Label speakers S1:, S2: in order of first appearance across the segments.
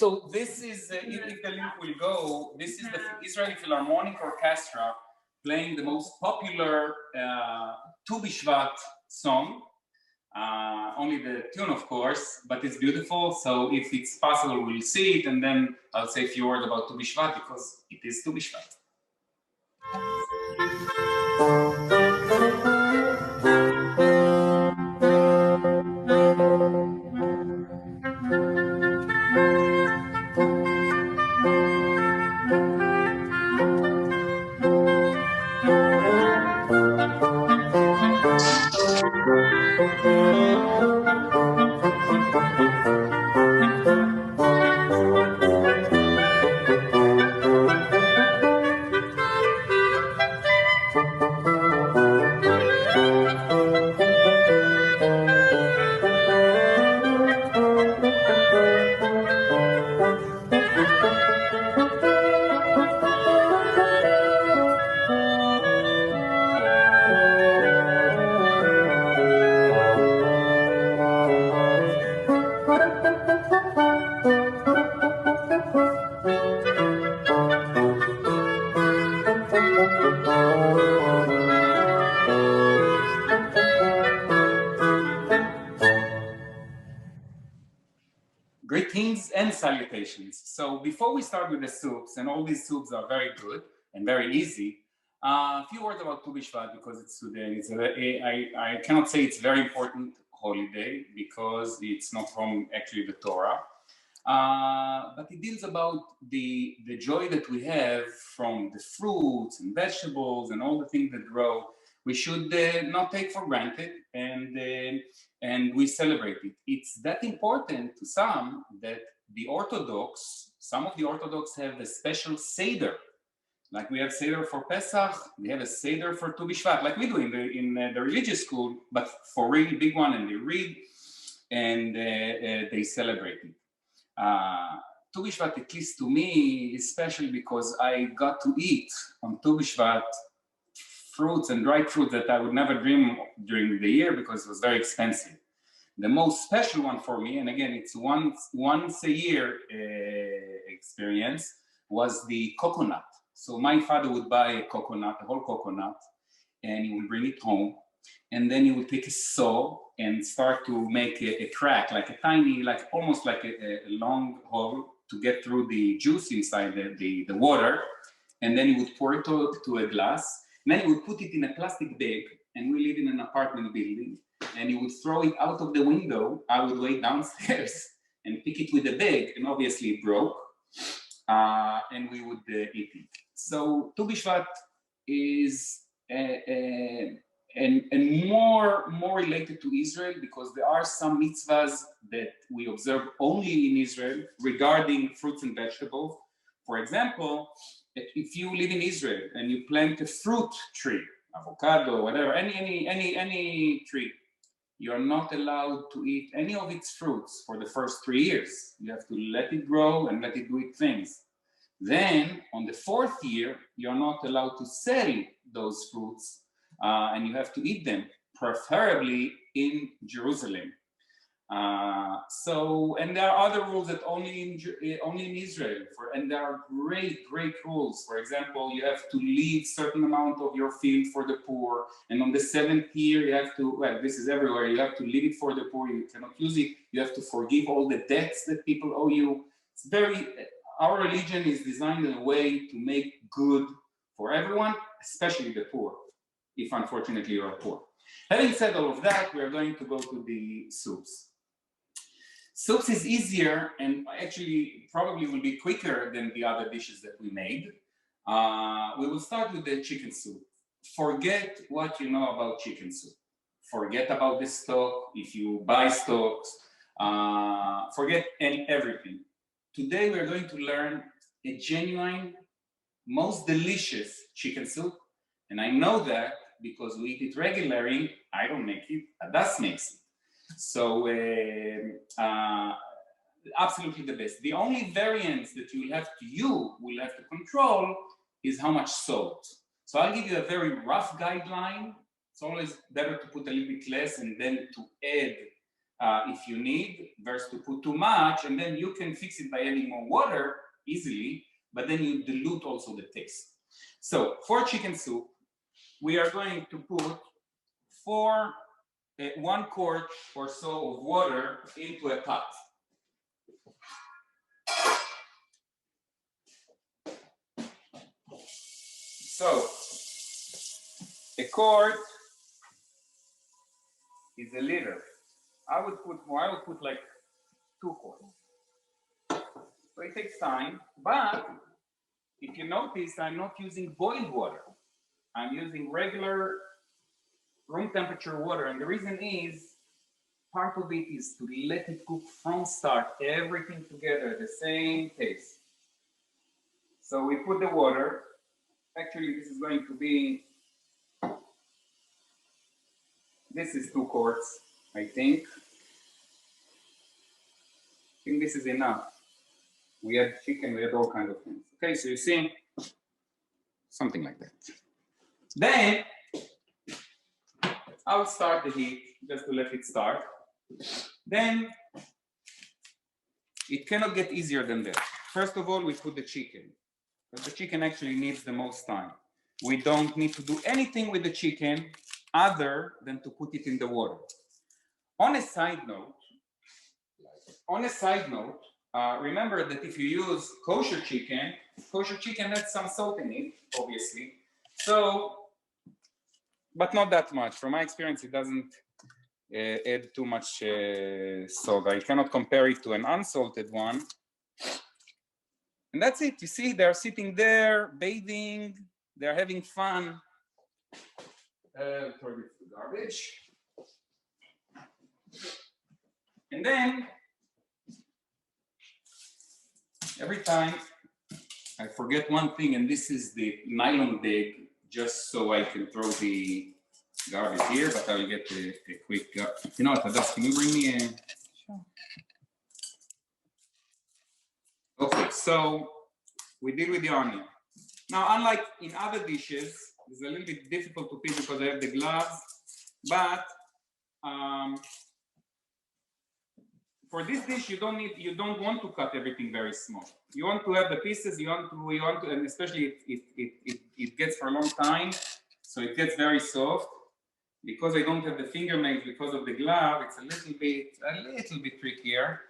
S1: So this is, if the link will go, this is the Israeli Philharmonic Orchestra playing the most popular Tu B'Shvat song. Only the tune, of course, but it's beautiful. So if it's possible, we'll see it, and then I'll say a few words about Tu B'Shvat because it is Tu B'Shvat. Greetings and salutations. So before we start with the soups, and all these soups are very good and very easy, a few words about Tu B'Shvat because it's today. I cannot say it's very important holiday because it's not from actually the Torah, but it deals about the joy that we have from the fruits and vegetables and all the things that grow. We should not take for granted, and we celebrate it. It's that important to some that some of the Orthodox have a special Seder. Like we have Seder for Pesach, we have a Seder for Tu B'Shvat, like we do in the religious school, but for really big one, and they read and they celebrate it. Tu B'Shvat, at least to me, is special because I got to eat on Tu B'Shvat fruits and dried fruit that I would never dream during the year because it was very expensive. The most special one for me, and again, it's once a year experience, was the coconut. So my father would buy a coconut, a whole coconut, and he would bring it home, and then he would take a saw and start to make a crack, like a tiny, like almost like a long hole to get through the juice inside the water, and then he would pour it to a glass. And then he would put it in a plastic bag, and we live in an apartment building, and he would throw it out of the window. I would wait downstairs and pick it with a bag, and obviously it broke, and we would eat it. So Tu B'Shvat is and more related to Israel because there are some mitzvahs that we observe only in Israel regarding fruits and vegetables. For example, if you live in Israel and you plant a fruit tree, avocado, whatever, any tree, you're not allowed to eat any of its fruits for the first 3 years. You have to let it grow and let it do its things. Then, on the 4th year, you're not allowed to sell those fruits, and you have to eat them, preferably in Jerusalem. And there are other rules that only in Israel, and there are great rules. For example, you have to leave certain amount of your field for the poor, and on the 7th year you have to, well, this is everywhere, you have to leave it for the poor, you cannot use it, you have to forgive all the debts that people owe you. It's our religion is designed in a way to make good for everyone, especially the poor, if unfortunately you are poor. Having said all of that, we are going to go to the soups. Soups is easier and actually probably will be quicker than the other dishes that we made. We will start with the chicken soup. Forget what you know about chicken soup. Forget about the stock, if you buy stocks, forget everything. Today we are going to learn a genuine, most delicious chicken soup, and I know that because we eat it regularly. I don't make it, Adas makes it. So absolutely the best. The only variance that you will have to control is how much salt. So I'll give you a very rough guideline. It's always better to put a little bit less and then to add if you need, versus to put too much, and then you can fix it by adding more water easily, but then you dilute also the taste. So for chicken soup, we are going to put 1 quart or so of water into a pot. So a quart is a liter. I would put more, I would put like 2 quarts. So it takes time, but if you notice, I'm not using boiled water. I'm using regular room temperature water, and the reason is, part of it is to let it cook from start, everything together, the same taste. So we put the water. Actually, this is going to be, this is 2 quarts, I think. I think this is enough. We had chicken, we had all kinds of things. Okay, so you see, something like that. Then, I'll start the heat, just to let it start. Then, it cannot get easier than that. First of all, we put the chicken. Because the chicken actually needs the most time. We don't need to do anything with the chicken other than to put it in the water. On a side note, remember that if you use kosher chicken has some salt in it, obviously. So, but not that much. From my experience, it doesn't add too much salt. I cannot compare it to an unsalted one. And that's it. You see, they're sitting there, bathing, they're having fun. Throw it to the garbage. And then, every time, I forget one thing, and this is the nylon bag, just so I can throw the garbage here, but I'll get a quick, you know what, Hadas, can you bring me a... Sure. Okay, so we deal with the onion. Now, unlike in other dishes, it's a little bit difficult to peel because I have the gloves, but for this dish, you don't want to cut everything very small. You want to have the pieces, you want to, and especially it gets for a long time, so it gets very soft. Because I don't have the finger nails because of the glove, it's a little bit trickier.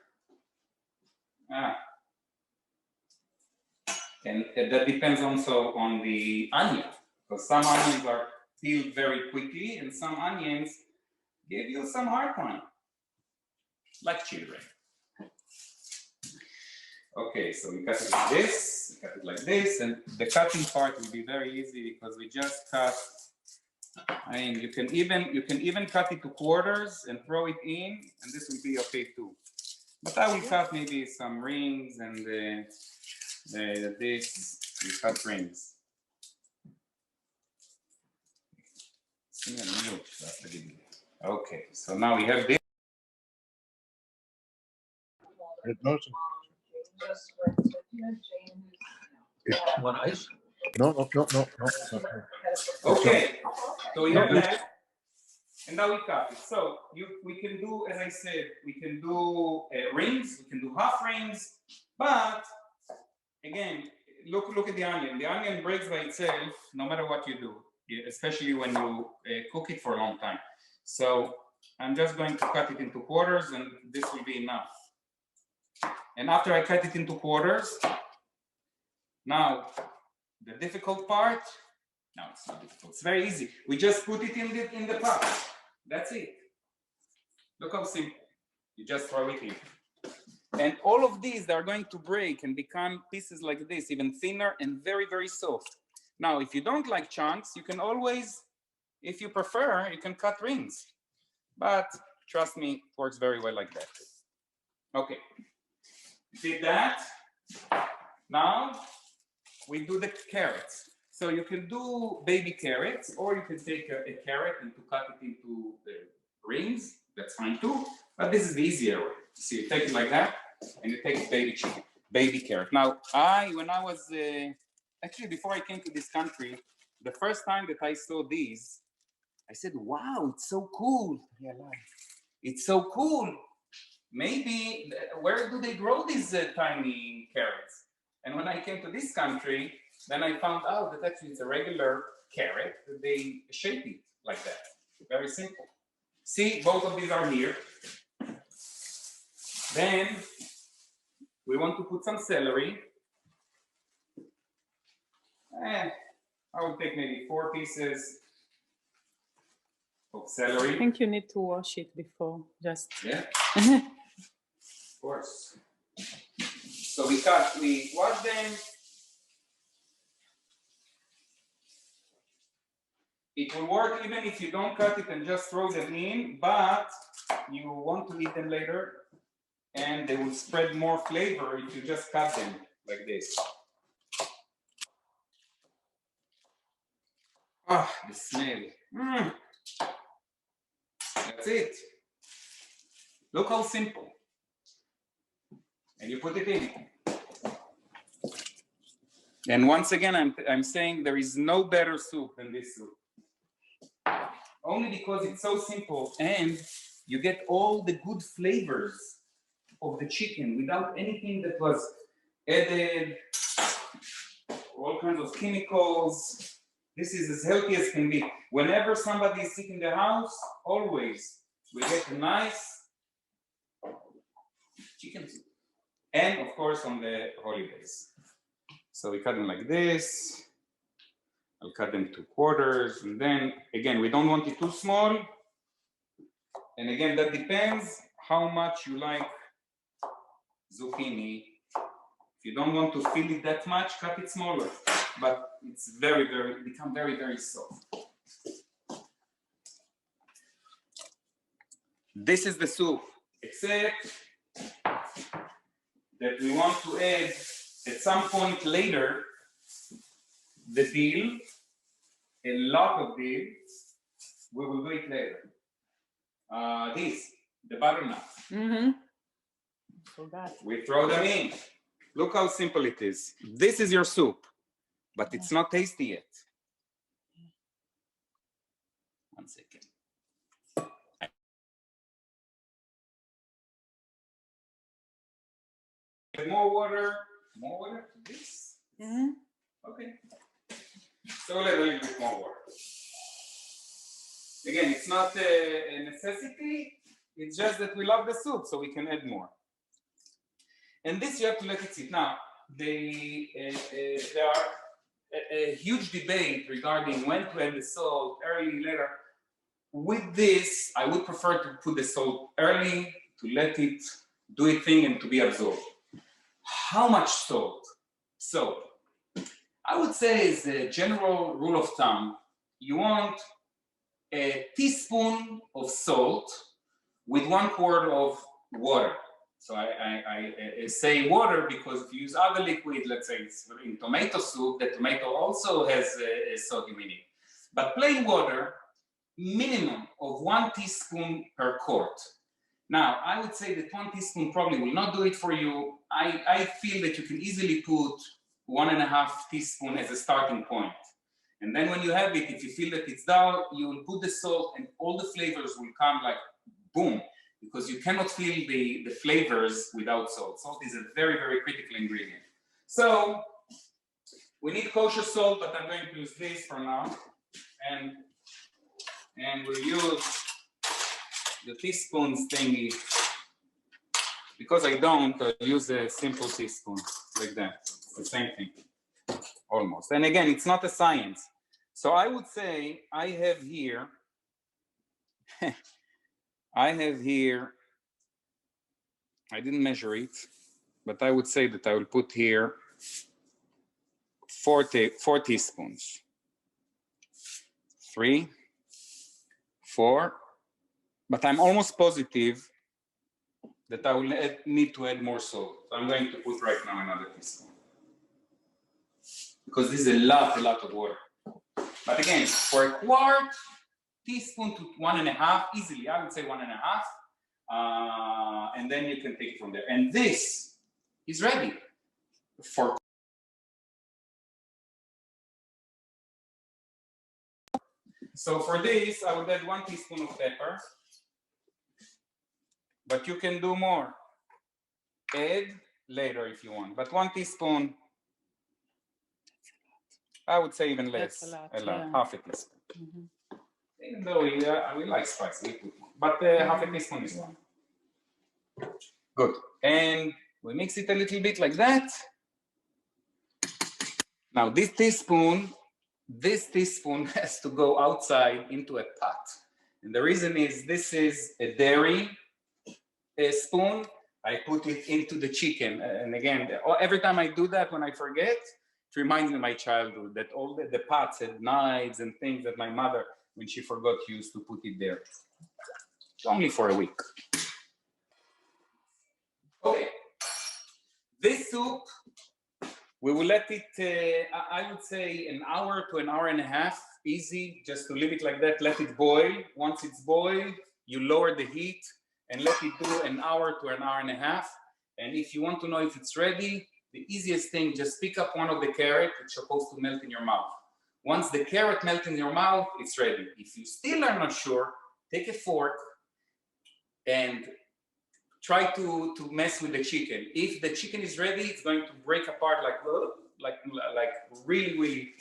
S1: And that depends also on the onion, because some onions are peeled very quickly, and some onions give you some hard time, like children. Okay, so we cut it like this, we cut it like this, and the cutting part will be very easy because we just cut. I mean, you can even cut it to quarters and throw it in, and this will be okay too. But I will cut maybe some rings and this. We cut rings. Okay, so now we have this.
S2: One ice?
S3: No.
S1: Okay, so we have that, and now we cut it. So we can do, as I said, we can do rings, we can do half rings, but again, look at the onion. The onion breaks by itself no matter what you do, especially when you cook it for a long time. So I'm just going to cut it into quarters, and this will be enough. And after I cut it into quarters, now the difficult part, no, it's not difficult, it's very easy. We just put it in the pot. That's it. Look how simple. You just throw it in. And all of these, they're going to break and become pieces like this, even thinner and very, very soft. Now, if you don't like chunks, you can always, if you prefer, you can cut rings. But trust me, it works very well like that. Okay. Did that. Now, we do the carrots. So you can do baby carrots, or you can take a carrot and to cut it into the rings. That's fine too. But this is the easier way. See, you take it like that, and you take baby carrot. Now, when I was, actually before I came to this country, the first time that I saw these, I said, wow, it's so cool. Yeah, it's so cool. Maybe, where do they grow these tiny carrots? And when I came to this country, then I found out that actually it's a regular carrot, that they shape it like that. Very simple. See, both of these are here. Then we want to put some celery. I will take maybe 4 pieces of celery.
S3: I think you need to wash it before, just.
S1: Yeah, of course. So we wash them. It will work even if you don't cut it and just throw them in, but you want to eat them later and they will spread more flavor if you just cut them like this. Ah, the smell. That's it. Look how simple. And you put it in. And once again, I'm saying there is no better soup than this soup. Only because it's so simple and you get all the good flavors of the chicken without anything that was added, all kinds of chemicals. This is as healthy as can be. Whenever somebody is sick in the house, always we get a nice chicken soup. And of course on the holidays. So we cut them like this. I'll cut them to quarters, and then again, we don't want it too small. And again, that depends how much you like zucchini. If you don't want to fill it that much, cut it smaller. But it's become very, very soft. This is the soup, except that we want to add at some point later the dill, a lot of dill. We will do it later. The butternuts. We throw them in. Look how simple it is. This is your soup, but it's not tasty yet. One second. More water to this. Okay. So a little bit more water. Again, it's not a necessity. It's just that we love the soup, so we can add more. And this you have to let it sit. Now, there are a huge debate regarding when to add the salt, early, later. With this, I would prefer to put the salt early, to let it do its thing and to be absorbed. How much salt? So, I would say as a general rule of thumb, you want a teaspoon of salt with 1/4 of water. So I say water because if you use other liquid, let's say it's in tomato soup, the tomato also has a sodium in it. But plain water, minimum of 1 teaspoon per quart. Now, I would say that 1 teaspoon probably will not do it for you. I feel that you can easily put 1.5 teaspoon as a starting point. And then when you have it, if you feel that it's dull, you will put the salt and all the flavors will come like boom, because you cannot feel the flavors without salt. Salt is a very, very critical ingredient. So we need kosher salt, but I'm going to use this for now. And we'll use the teaspoons thingy. Because I don't, I'll use a simple teaspoon like that. It's the same thing, almost. And again, it's not a science. So I would say I have here, I didn't measure it, but I would say that I will put here 4 teaspoons. 3, 4, but I'm almost positive that I will need to add more salt. So I'm going to put right now another teaspoon. Because this is a lot of water. But again, for a 1/4 teaspoon to 1.5, easily, I would say 1.5. And then you can take it from there. And this is ready for. So for this, I would add 1 teaspoon of pepper. but you can do more. Add later if you want, but 1 teaspoon, I would say even less,
S3: That's a lot, yeah.
S1: half a teaspoon. Even though we like spicy, but half a teaspoon is fine. Good, and we mix it a little bit like that. Now this teaspoon has to go outside into a pot. And the reason is this is a dairy spoon. I put it into the chicken. And again, every time I do that, when I forget, it reminds me of my childhood that all the pots had knives and things that my mother, when she forgot, used to put it there. Only for a week. Okay. This soup, we will let it, I would say, an hour to an hour and a half, easy, just to leave it like that, let it boil. Once it's boiled, you lower the heat and let it do an hour to an hour and a half. And if you want to know if it's ready, the easiest thing, just pick up one of the carrots. It's supposed to melt in your mouth. Once the carrot melts in your mouth, it's ready. If you still are not sure, take a fork and try to mess with the chicken. If the chicken is ready, it's going to break apart like really.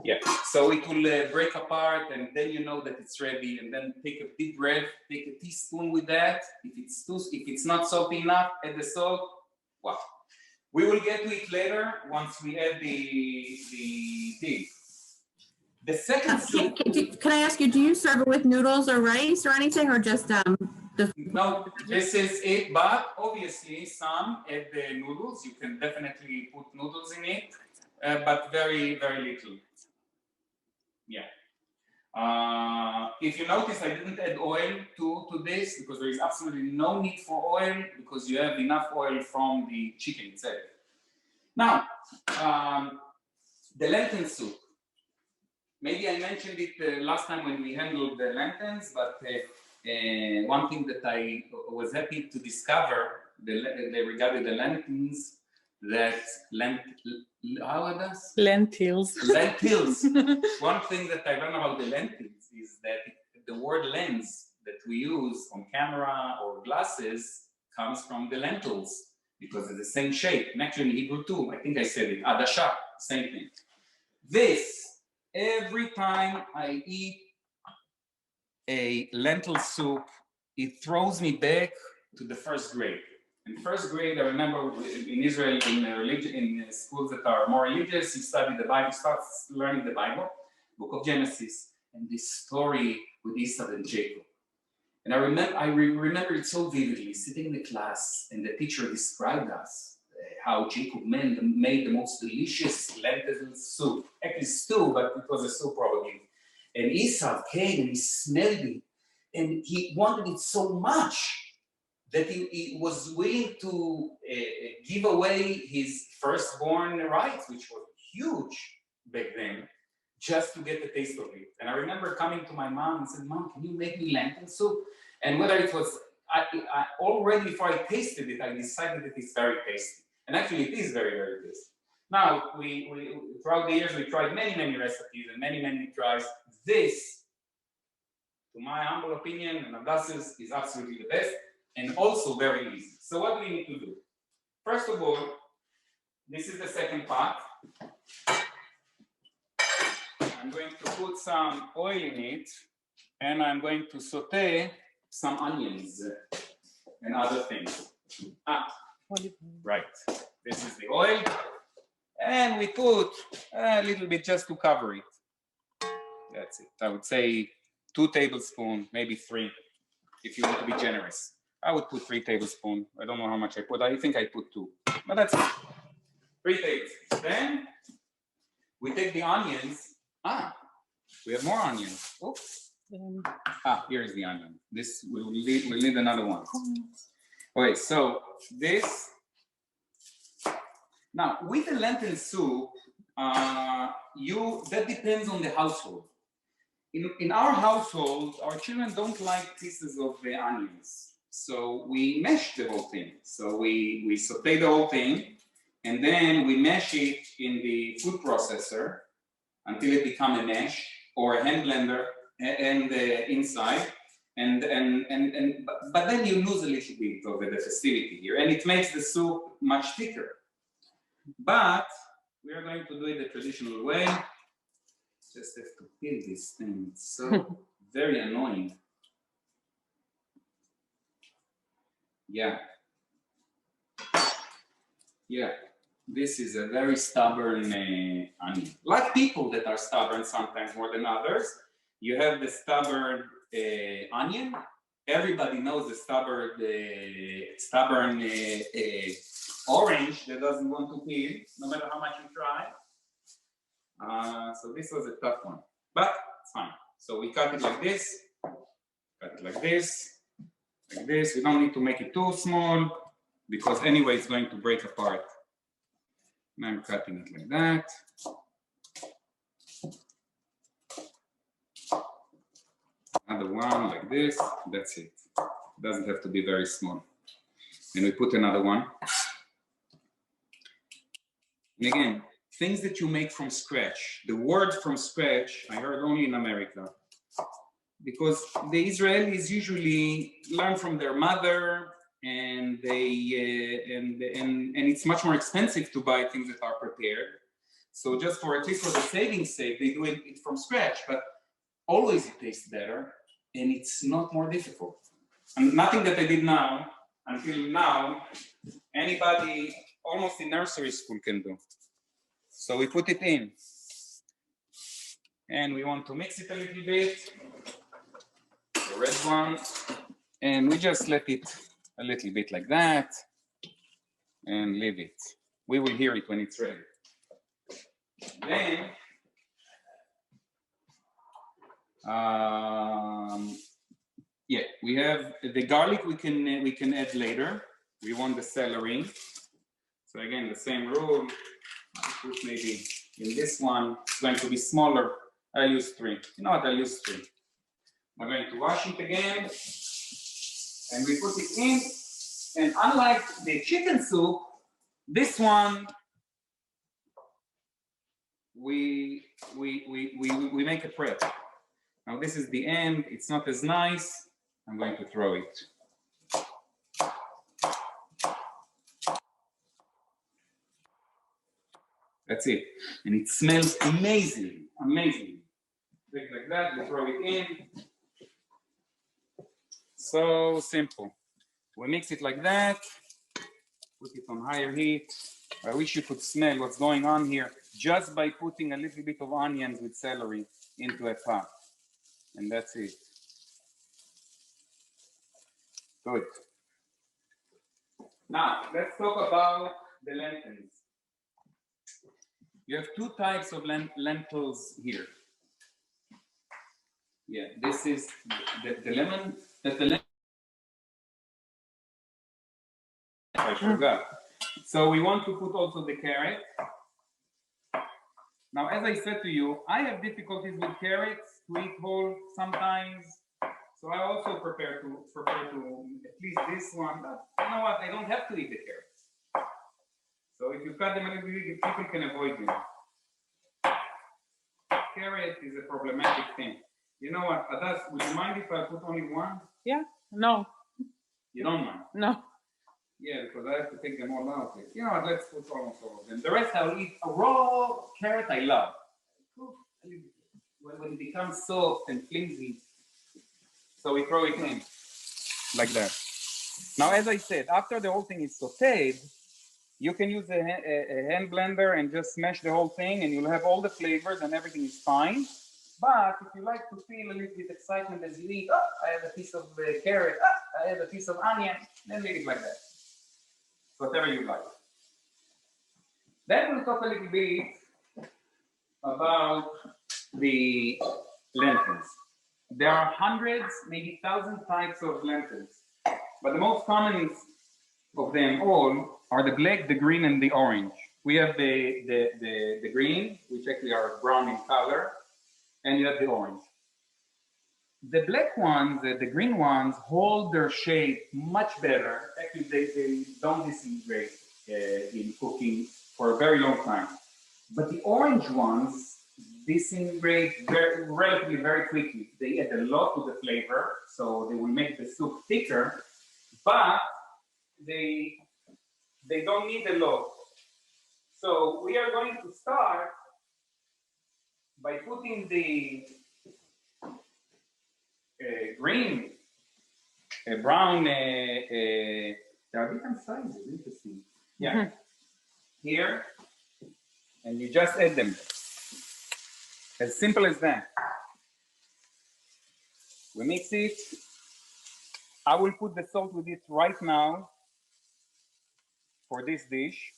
S1: Yeah. So it will break apart, and then you know that it's ready. And then take a deep breath. Take a teaspoon with that. If it's not salty enough, add the salt. Wow. We will get to it later once we add the thing. The second soup.
S4: Can I ask you, do you serve it with noodles or rice or anything, or just
S1: No, this is it, but obviously some add the noodles. You can definitely put noodles in it, but very, very little. Yeah. If you notice, I didn't add oil to this because there is absolutely no need for oil because you have enough oil from the chicken itself. Now, the lentil soup. Maybe I mentioned it last time when we handled the lentils, but one thing that I was happy to discover regarding the lentils, that
S3: Lentils.
S1: Lentils. One thing that I learned about the lentils is that the word lens that we use on camera or glasses comes from the lentils because it's the same shape. And actually in Hebrew too, I think I said it, adasha, same thing. This, every time I eat a lentil soup, it throws me back to the first grade. In first grade, I remember in Israel, in schools that are more religious, you study the Bible, start learning the Bible, book of Genesis, and this story with Esau and Jacob. And I remember it so vividly, sitting in the class, and the teacher described us how Jacob made the most delicious lentil soup, actually stew, but it was a soup probably. And Esau came and he smelled it, and he wanted it so much that he was willing to give away his firstborn rights, which were huge back then, just to get the taste of it. And I remember coming to my mom and said, "Mom, can you make me lentil soup?" And whether it was, I already before I tasted it, I decided that it's very tasty. And actually it is very, very tasty. Now, we throughout the years, we tried many, many recipes and many, many tries. This, to my humble opinion, and Adas's, is absolutely the best. And also very easy. So what do we need to do? First of all, this is the second pot. I'm going to put some oil in it, and I'm going to saute some onions and other things. Right. This is the oil. And we put a little bit just to cover it. That's it. I would say 2 tablespoons, maybe 3, if you want to be generous. I would put 3 tablespoons. I don't know how much I put. I think I put 2, but that's it. 3 tablespoons. Then we take the onions. We have more onions. Oops. Here's the onion. This we'll need another one. Okay, so this. Now with the lentil soup, that depends on the household. In our household, our children don't like pieces of the onions. So we mash the whole thing. So we saute the whole thing, and then we mash it in the food processor until it becomes a mash or a hand blender and the inside. But then you lose a little bit of the festivity here, and it makes the soup much thicker. But we are going to do it the traditional way. Just have to peel this thing. It's so very annoying. Yeah. Yeah. This is a very stubborn onion. Like people that are stubborn sometimes more than others. You have the stubborn onion. Everybody knows the stubborn orange that doesn't want to peel, no matter how much you try. So this was a tough one, but it's fine. So we cut it like this, cut it like this, like this. We don't need to make it too small because anyway it's going to break apart. Now I'm cutting it like that. Another one like this, that's it. It doesn't have to be very small. And we put another one. And again, things that you make from scratch. The word from scratch, I heard only in America. Because the Israelis usually learn from their mother, and it's much more expensive to buy things that are prepared. So just for at least for the savings sake, they do it from scratch, but always it tastes better, and it's not more difficult. And nothing that I did now, until now, anybody almost in nursery school can do. So we put it in, and we want to mix it a little bit, the red one, and we just let it a little bit like that, and leave it. We will hear it when it's ready. Then, yeah, we have the garlic. We can add later. We want the celery. So again, the same rule. I'll put maybe in this one. It's going to be smaller. I use 3. You know what? I use 3. I'm going to wash it again, and we put it in. And unlike the chicken soup, this one we make a prep. Now this is the end. It's not as nice. I'm going to throw it. That's it. And it smells amazing, amazing. Like that, we throw it in. So simple. We mix it like that, put it on higher heat. I wish you could smell what's going on here just by putting a little bit of onions with celery into a pot. And that's it. Good. Now, let's talk about the lentils. You have 2 types of lentils here. Yeah, this is the lemon, that's the lemon. I forgot. So we want to put also the carrot. Now, as I said to you, I have difficulties with carrots to eat whole sometimes. So I also prepare to at least this one. But you know what? I don't have to eat the carrots. So if you cut them a little bit, people can avoid them. Carrot is a problematic thing. You know what, Adas, would you mind if I put only one?
S3: Yeah, no,
S1: You don't mind?
S3: no.
S1: Yeah, because I have to take them all out. You know what, let's put almost all of them. The rest I'll eat. A raw carrot I love. When it becomes soft and flimsy. So we throw it in, like that. Now, as I said, after the whole thing is sauteed, you can use a hand blender and just smash the whole thing, and you'll have all the flavors and everything is fine. But if you like to feel a little bit excitement as you eat, oh, I have a piece of carrot, oh, I have a piece of onion, then leave it like that. Whatever you like. Then we'll talk a little bit about the lentils. There are hundreds, maybe 1,000 types of lentils, but the most common of them all are the black, the green, and the orange. We have the green, which actually are brown in color, and you have the orange. The black ones, the green ones, hold their shape much better. Actually, they don't disintegrate in cooking for a very long time. But the orange ones, disintegrate relatively very quickly. They add a lot to the flavor, so they will make the soup thicker, but they don't need a lot. So we are going to start by putting the brown, there are different sizes, interesting. Yeah, here, and you just add them. As simple as that. We mix it. I will put the salt with it right now for this dish.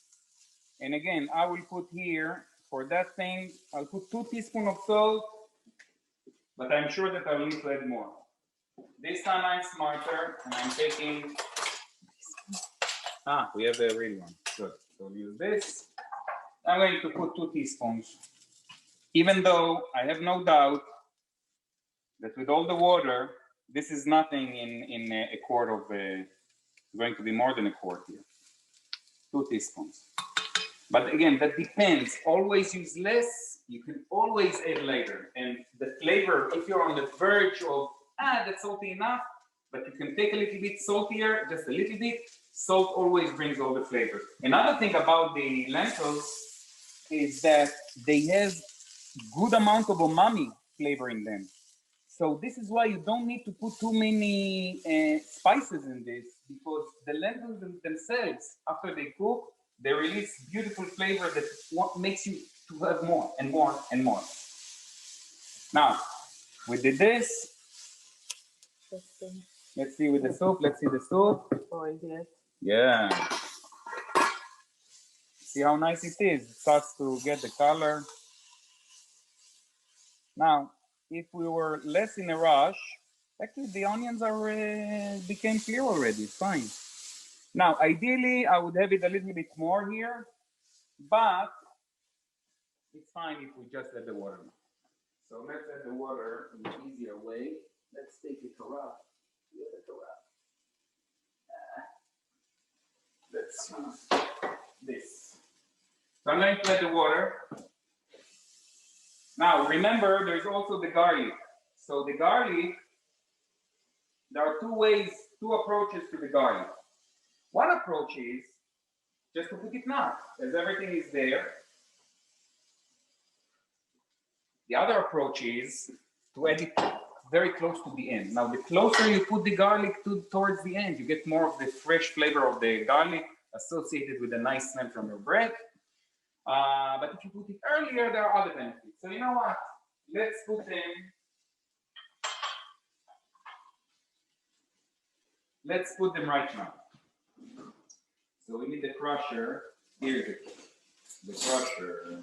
S1: And again, I will put here, for that thing, I'll put 2 teaspoons of salt, but I'm sure that I will need to add more. This time I'm smarter, and I'm taking, we have the real one, good. So we'll use this. I'm going to put 2 teaspoons. Even though I have no doubt that with all the water, this is nothing in a quart of, going to be more than a quart here. 2 teaspoons. But again, that depends. Always use less. You can always add later. And the flavor, if you're on the verge of, that's salty enough, but you can take a little bit saltier, just a little bit. Salt always brings all the flavor. Another thing about the lentils is that they have good amount of umami flavor in them. So this is why you don't need to put too many spices in this, because the lentils themselves, after they cook, they release beautiful flavor that makes you to have more and more and more. Now, we did this. Let's see with the soup. Let's see the soup. Yeah. See how nice it is. It starts to get the color. Now, if we were less in a rush, actually the onions are became clear already. It's fine. Now, ideally, I would have it a little bit more here, but it's fine if we just add the water now. So let's add the water in an easier way. Let's take it around. Let's use this. So I'm going to add the water. Now, remember, there's also the garlic. So the garlic, there are 2 approaches to the garlic. One approach is just to put it now, as everything is there. The other approach is to add it very close to the end. Now, the closer you put the garlic towards the end, you get more of the fresh flavor of the garlic associated with a nice smell from your bread. But if you put it earlier, there are other benefits. So you know what? Let's put them right now. So we need the crusher. Here is the crusher.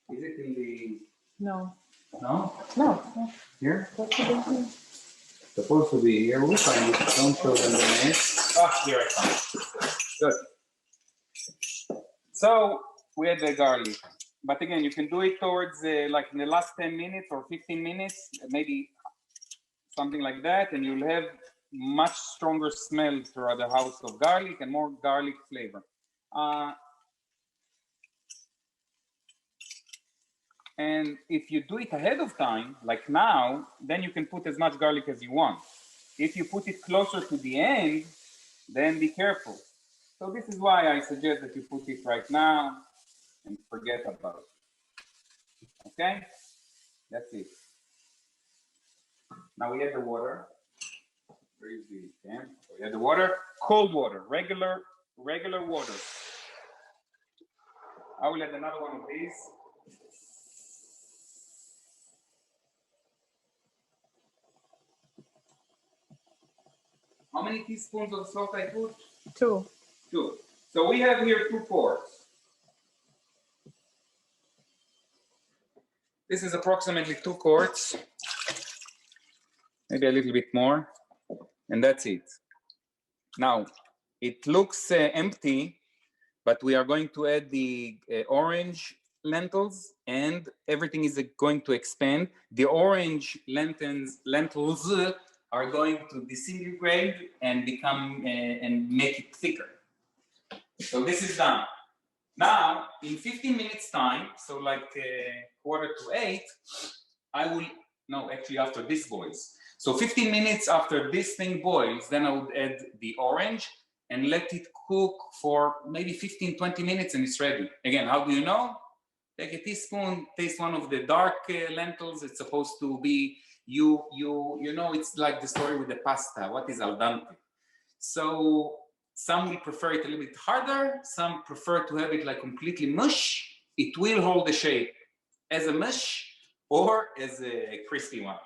S1: Is it in the...
S3: No.
S1: No?
S3: No.
S1: Here?
S3: What's it in?
S1: Supposed to be here. We'll find it. Don't show them the mess. Here I found it. Good. So we add the garlic. But again, you can do it towards like in the last 10 minutes or 15 minutes, maybe something like that, and you'll have much stronger smell throughout the house of garlic and more garlic flavor. And if you do it ahead of time, like now, then you can put as much garlic as you want. If you put it closer to the end, then be careful. So this is why I suggest that you put it right now and forget about it. Okay? That's it. Now we add the water. Where is the pan? So we add the water. Cold water, regular water. I will add another one of these. How many teaspoons of salt I put?
S3: 2.
S1: 2. So we have here 2 quarts. This is approximately 2 quarts. Maybe a little bit more. And that's it. Now, it looks empty, but we are going to add the orange lentils, and everything is going to expand. The orange lentils are going to disintegrate and become and make it thicker. So this is done. Now, in 15 minutes time, so like 7:45, I will, no, actually after this boils. So 15 minutes after this thing boils, then I would add the orange and let it cook for maybe 15, 20 minutes and it's ready. Again, how do you know? Take a teaspoon, taste one of the dark lentils. It's supposed to be, you know, it's like the story with the pasta. What is al dente? So some will prefer it a little bit harder. Some prefer to have it like completely mush. It will hold the shape as a mush or as a crispy one.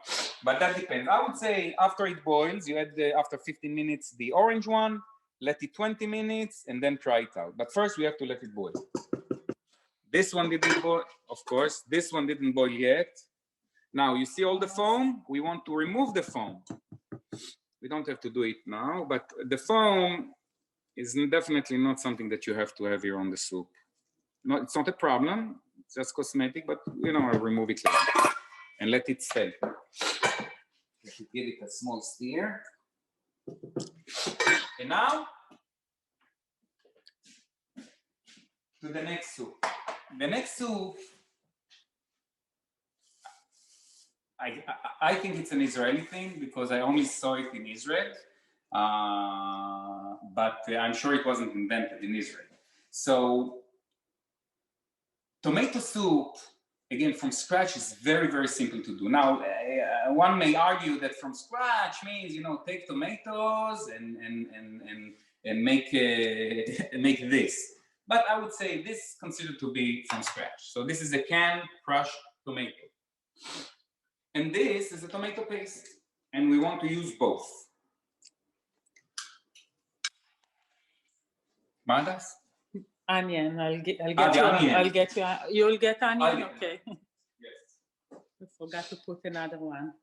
S1: But that depends. I would say after it boils, you add after 15 minutes the orange one, let it 20 minutes, and then try it out. But first we have to let it boil. This one didn't boil, of course. This one didn't boil yet. Now you see all the foam? We want to remove the foam. We don't have to do it now, but the foam is definitely not something that you have to have here on the soup. No, it's not a problem. It's just cosmetic, but you know, I'll remove it later and let it stay. Let me give it a small stir. And now to the next soup. The next soup, I think it's an Israeli thing because I only saw it in Israel, but I'm sure it wasn't invented in Israel. So tomato soup, again, from scratch is very, very simple to do. Now, one may argue that from scratch means, you know, take tomatoes and make this. But I would say this is considered to be from scratch. So this is a canned crushed tomato. And this is a tomato paste. And we want to use both. Madas?
S3: Onion. I'll get you.
S1: Onion.
S3: I'll get you. You'll get onion.
S1: Onion.
S3: Okay.
S1: Yes.
S3: I forgot to put another one.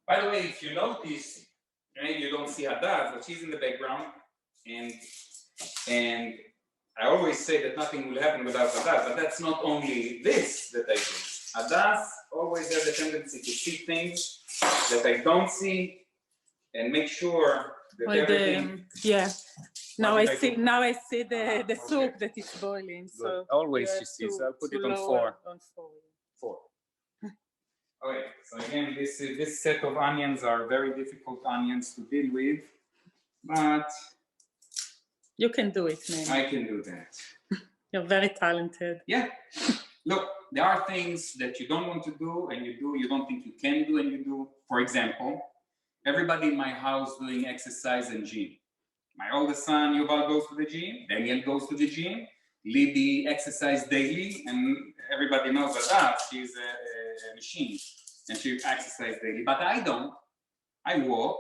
S1: By the way, if you notice, maybe you don't see Haddad, but she's in the background, and I always say that nothing will happen without Haddad, but that's not only this that I do. Haddad always has a tendency to see things that I don't see and make sure that everything.
S3: Yeah. Now I see.
S1: do?
S3: Now I see the
S1: Okay.
S3: soup that is boiling.
S1: Good.
S3: So
S1: Always
S3: you
S1: she
S3: have
S1: sees.
S3: to-
S1: I'll put
S3: to
S1: it on
S3: lower
S1: 4.
S3: On 4.
S1: 4. Okay, so again, this set of onions are very difficult onions to deal with, but
S3: You can do it, man.
S1: I can do that.
S3: You're very talented.
S1: Yeah. Look, there are things that you don't want to do and you do, you don't think you can do and you do. For example, everybody in my house doing exercise and gym. My oldest son, Yuval, goes to the gym. Daniel goes to the gym. Libby exercise daily, and everybody knows that she's a machine and she exercises daily. But I don't. I walk.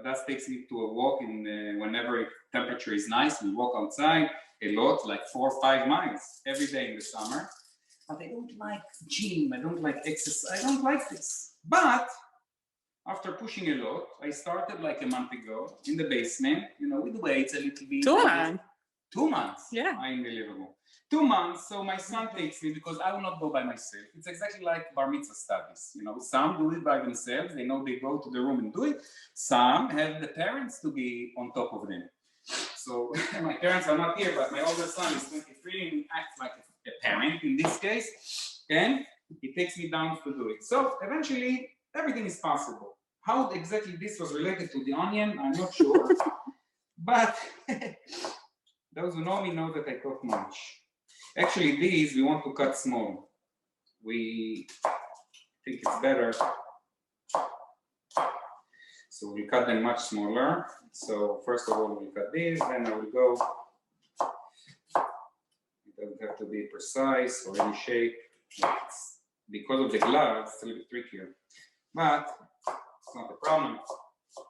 S1: That takes me to a walk in whenever temperature is nice. We walk outside a lot, like 4 or 5 miles every day in the summer. But I don't like gym. I don't like exercise. I don't like this. But after pushing a lot, I started like a month ago in the basement, you know, with weights a little bit.
S3: 2 months.
S1: 2 months.
S3: Yeah.
S1: Unbelievable. 2 months. So my son takes me because I will not go by myself. It's exactly like bar mitzvah studies. You know, some do it by themselves. They know they go to the room and do it. Some have the parents to be on top of them. So my parents are not here, but my older son is 23 and acts like a parent in this case. And he takes me down to do it. So eventually everything is possible. How exactly this was related to the onion, I'm not sure. But those who know me know that I talk much. Actually, these we want to cut small. We think it's better. So we'll cut them much smaller. So first of all, we'll cut these, then I will go. It doesn't have to be precise or any shape. Because of the gloves, it's a little bit trickier. But it's not a problem.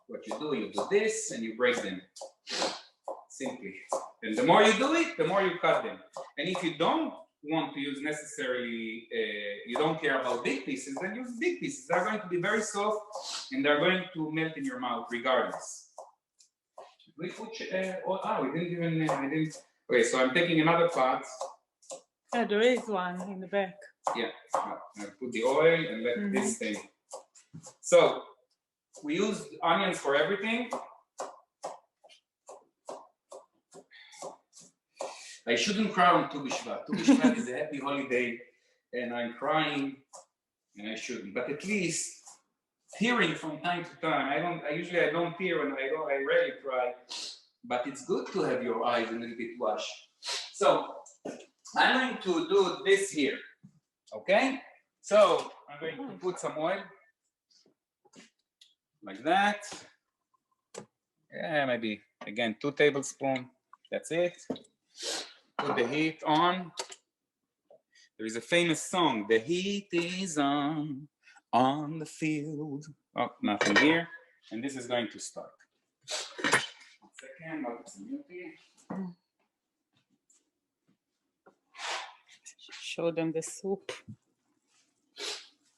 S1: What you do this and you break them. Simply. And the more you do it, the more you cut them. And if you don't want to use necessarily, you don't care about big pieces, then use big pieces. They're going to be very soft and they're going to melt in your mouth regardless. We put, we didn't even, okay, so I'm taking another pot.
S3: Yeah, there is one in the back.
S1: Yeah, I put the oil and let this thing. So we use onions for everything. I shouldn't cry on Tu B'Shvat. Tu B'Shvat is a happy holiday, and I'm crying, and I shouldn't. But at least tearing from time to time. I usually don't tear, and I rarely cry. But it's good to have your eyes a little bit washed. So I'm going to do this here. Okay? So I'm going to put some oil like that. Yeah, maybe again 2 tablespoons. That's it. Put the heat on. There is a famous song, the heat is on the field. Oh, nothing here. And this is going to start. 1 second, I'll put some milk here.
S3: Show them the soup.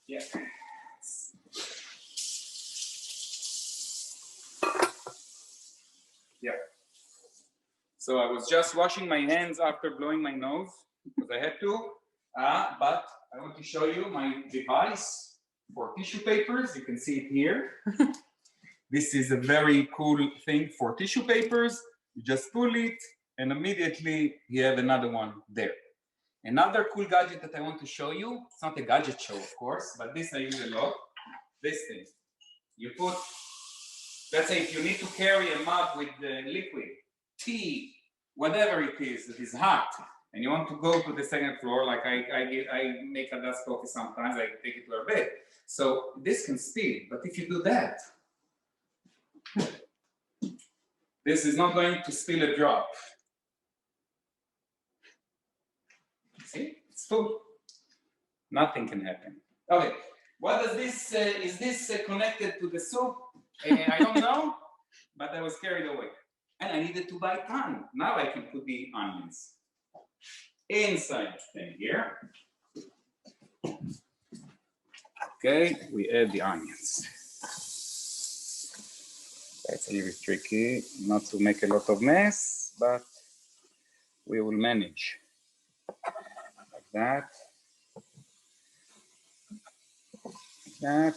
S1: Yeah. Yeah. So I was just washing my hands after blowing my nose because I had to. But I want to show you my device for tissue papers. You can see it here. This is a very cool thing for tissue papers. You just pull it and immediately you have another one there. Another cool gadget that I want to show you, it's not a gadget show, of course, but this I use a lot. This thing. You put, let's say if you need to carry a mug with liquid, tea, whatever it is that is hot, and you want to go to the second floor, like I make a dust coffee sometimes, I take it to our bed. So this can spill, but if you do that, this is not going to spill a drop. See, it's full. Nothing can happen. Okay, what does this, is this connected to the soup? I don't know, but I was carried away. And I needed to buy pan. Now I can put the onions inside the thing here. Okay, we add the onions. It's a little bit tricky not to make a lot of mess, but we will manage. Like that. Like that.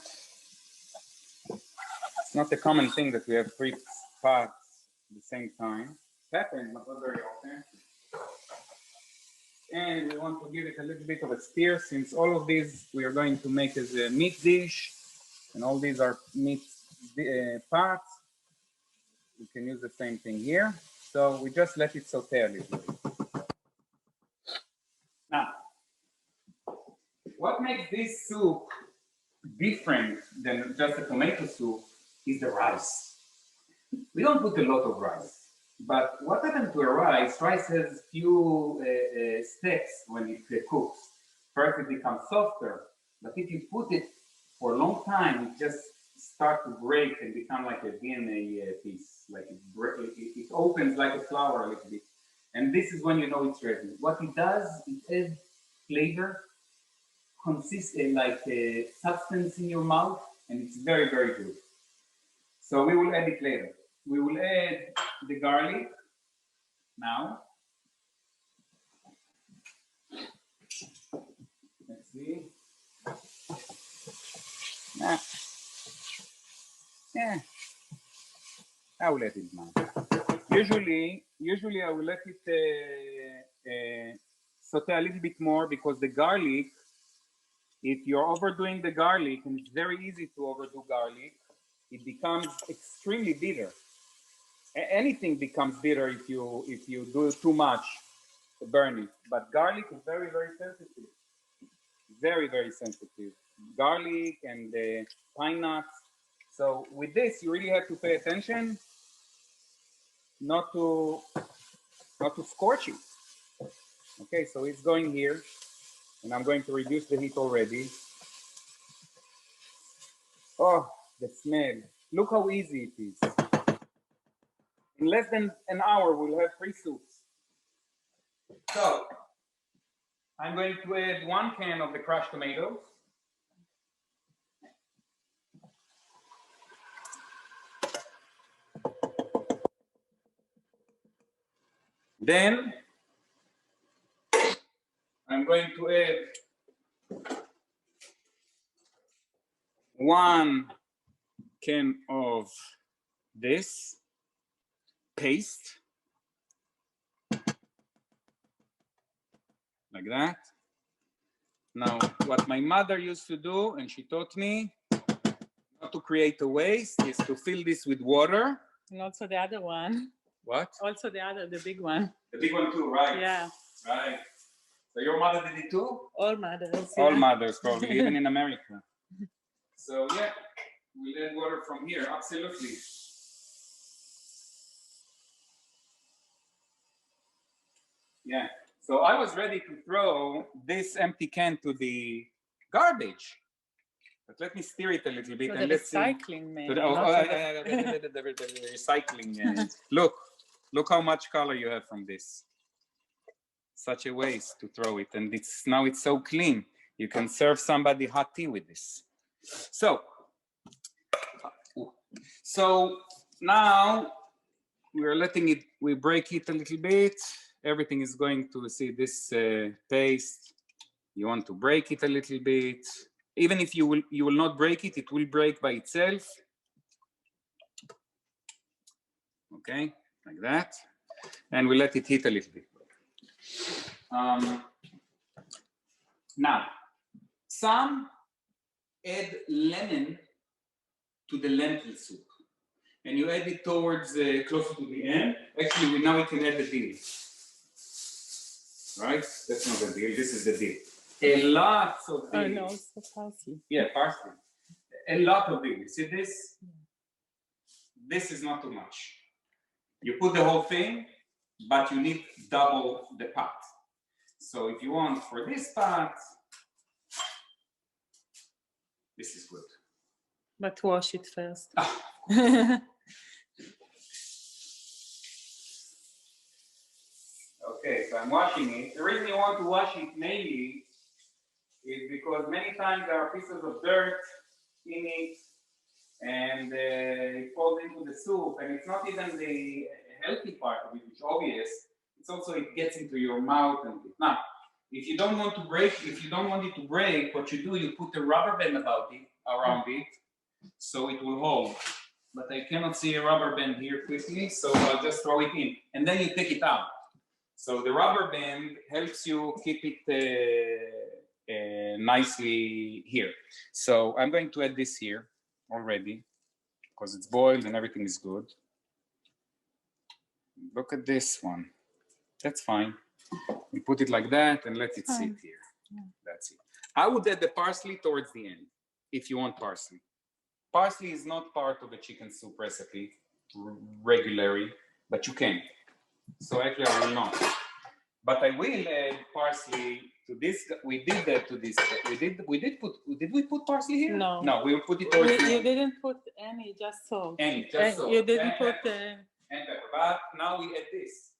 S1: It's not a common thing that we have 3 pots at the same time. It happens, but not very often. And we want to give it a little bit of a stir, since all of these we are going to make as a meat dish, and all these are meat pots. We can use the same thing here. So we just let it saute a little bit. Now, what makes this soup different than just a tomato soup is the rice. We don't put a lot of rice, but what happens to a rice? Rice has few steps when it cooks. First, it becomes softer, but if you put it for a long time, it just starts to break and become like a DNA piece. Like it opens like a flower a little bit. And this is when you know it's ready. What it does, it adds flavor, like a substance in your mouth, and it's very, very good. So we will add it later. We will add the garlic now. Let's see. Yeah, I will let it now. Usually I will let it saute a little bit more, because the garlic, if you're overdoing the garlic, and it's very easy to overdo garlic, it becomes extremely bitter. Anything becomes bitter if you do too much to burn it. But garlic is very, very sensitive. Very, very sensitive. Garlic and pine nuts. So with this, you really have to pay attention not to scorch it. Okay, so it's going here, and I'm going to reduce the heat already. Oh, the smell. Look how easy it is. In less than an hour, we'll have 3 soups. So, I'm going to add 1 can of the crushed tomatoes. Then, I'm going to add 1 can of this paste. like that. Now, what my mother used to do, and she taught me not to create a waste, is to fill this with water.
S3: And also the other one.
S1: What?
S3: Also the big one.
S1: The big one too, right?
S3: Yeah.
S1: Right. So your mother did it too?
S3: All mothers.
S1: All
S3: yeah.
S1: mothers, probably, even in America. So yeah, we add water from here, absolutely. Yeah. So I was ready to throw this empty can to the garbage. But let me stir it a little bit
S3: So
S1: and
S3: the
S1: let's see.
S3: recycling, man.
S1: The recycling. Look how much color you have from this. Such a waste to throw it, and now it's so clean. You can serve somebody hot tea with this. So now we're letting it. We break it a little bit. Everything is going to see this paste. You want to break it a little bit. Even if you will not break it, it will break by itself. Okay, like that. And we let it heat a little bit. Now, some add lemon to the lentil soup. And you add it towards closer to the end. Actually, now we can add the dill. Right? That's not the dill, this is the dill. A lot of dill.
S3: Oh no, it's the parsley.
S1: Yeah, parsley. A lot of dill. See this? This is not too much. You put the whole thing, but you need double the pot. So if you want for this pot, this is good.
S3: But wash it first.
S1: Okay, so I'm washing it. The reason you want to wash it mainly is because many times there are pieces of dirt in it and it falls into the soup, and it's not even the healthy part of it, which is obvious. It's also it gets into your mouth and now. If you don't want to break, if you don't want it to break, what you do, you put a rubber band around it, so it will hold. But I cannot see a rubber band here quickly, so I'll just throw it in, and then you take it out. So the rubber band helps you keep it nicely here. So I'm going to add this here already, because it's boiled and everything is good. Look at this one. That's fine. We put it like that and let it sit here.
S3: Yeah.
S1: That's it. I would add the parsley towards the end, if you want parsley. Parsley is not part of a chicken soup recipe regularly, but you can. So actually I will not. But I will add parsley to this. We did that to this. Did we put parsley here?
S3: No.
S1: No, we will put it towards the end.
S3: You didn't put any, just salt.
S1: Any, just salt.
S3: You didn't put
S1: and pepper. But now we add this.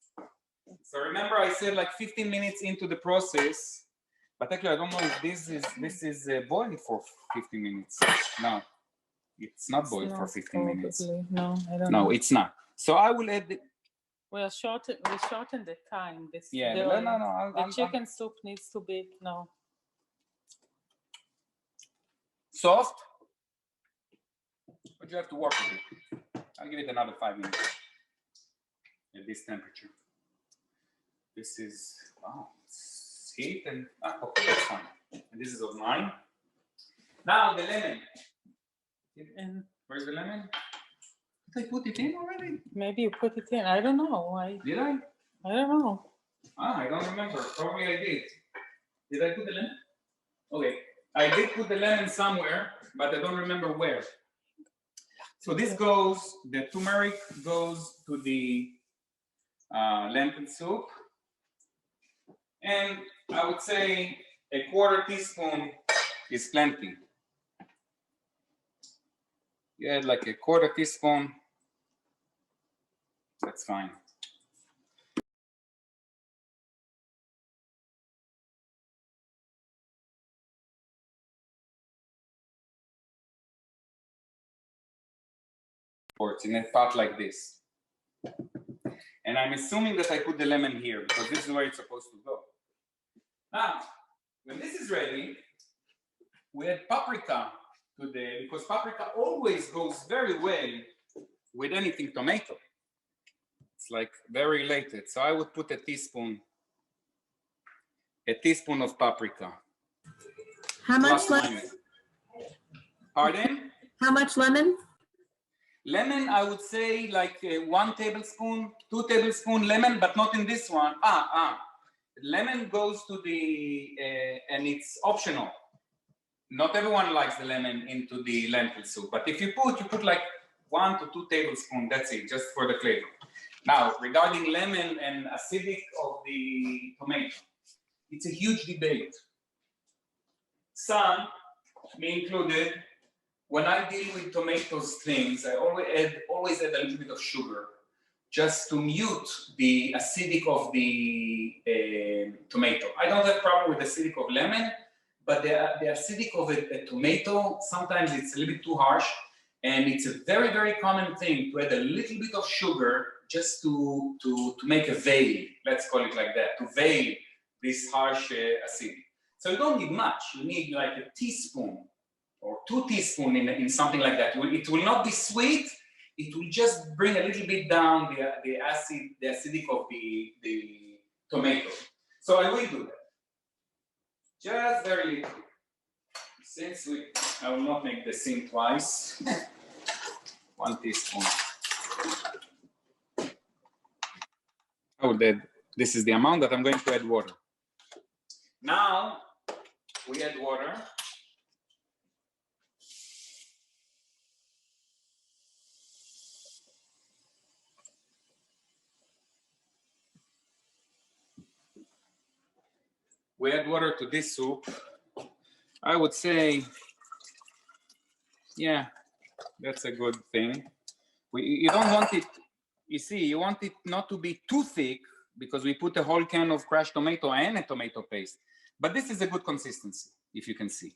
S1: So remember I said like 15 minutes into the process, but actually I don't know if this is boiled for 15 minutes. No, it's not boiled for 15 minutes.
S3: No, I don't know.
S1: No, it's not. So I will add
S3: We shorten the time.
S1: yeah, no.
S3: The chicken soup needs to be
S1: Soft, but you have to work with it. I'll give it another 5 minutes at this temperature. This is, wow, it's heat and, okay, that's fine. And this is of mine. Now the lemon.
S3: And
S1: where's the lemon? Did I put it in already?
S3: maybe you put it in. I don't know.
S1: Did I?
S3: I don't know.
S1: I don't remember. Probably I did. Did I put the lemon? Okay. I did put the lemon somewhere, but I don't remember where. So this goes, the turmeric goes to the lentil soup. And I would say a 1/4 teaspoon is plenty. You add like a 1/4 teaspoon. That's fine. In a pot like this. And I'm assuming that I put the lemon here because this is where it's supposed to go. Now, when this is ready, we add paprika to because paprika always goes very well with anything tomato. It's like very related. So I would put a a teaspoon of paprika.
S4: How much
S1: Plus
S4: lemon?
S1: minus. Pardon?
S4: How much lemon?
S1: Lemon, I would say like 1 tablespoon, 2 tablespoon lemon, but not in this one. Lemon goes to the, and it's optional. Not everyone likes the lemon into the lentil soup, but if you put like 1 to 2 tablespoons, that's it, just for the flavor. Now, regarding lemon and acidic of the tomato, it's a huge debate. Some, me included, when I deal with tomatoes things, I always add a little bit of sugar, just to mute the acidic of the tomato. I don't have a problem with the acidic of lemon, but the acidic of a tomato, sometimes it's a little bit too harsh, and it's a very, very common thing to add a little bit of sugar just to make a veil, let's call it like that, to veil this harsh acidity. So you don't need much, you need like a teaspoon or 2 teaspoons in something like that. It will not be sweet, it will just bring a little bit down the acidic of the tomato. So I will do that. Just very little. Since I will not make the scene twice. 1 teaspoon. This is the amount that I'm going to add water. Now we add water. We add water to this soup. I would say, yeah, that's a good thing. You don't want it, you see, you want it not to be too thick because we put a whole can of crushed tomato and a tomato paste. But this is a good consistency, if you can see.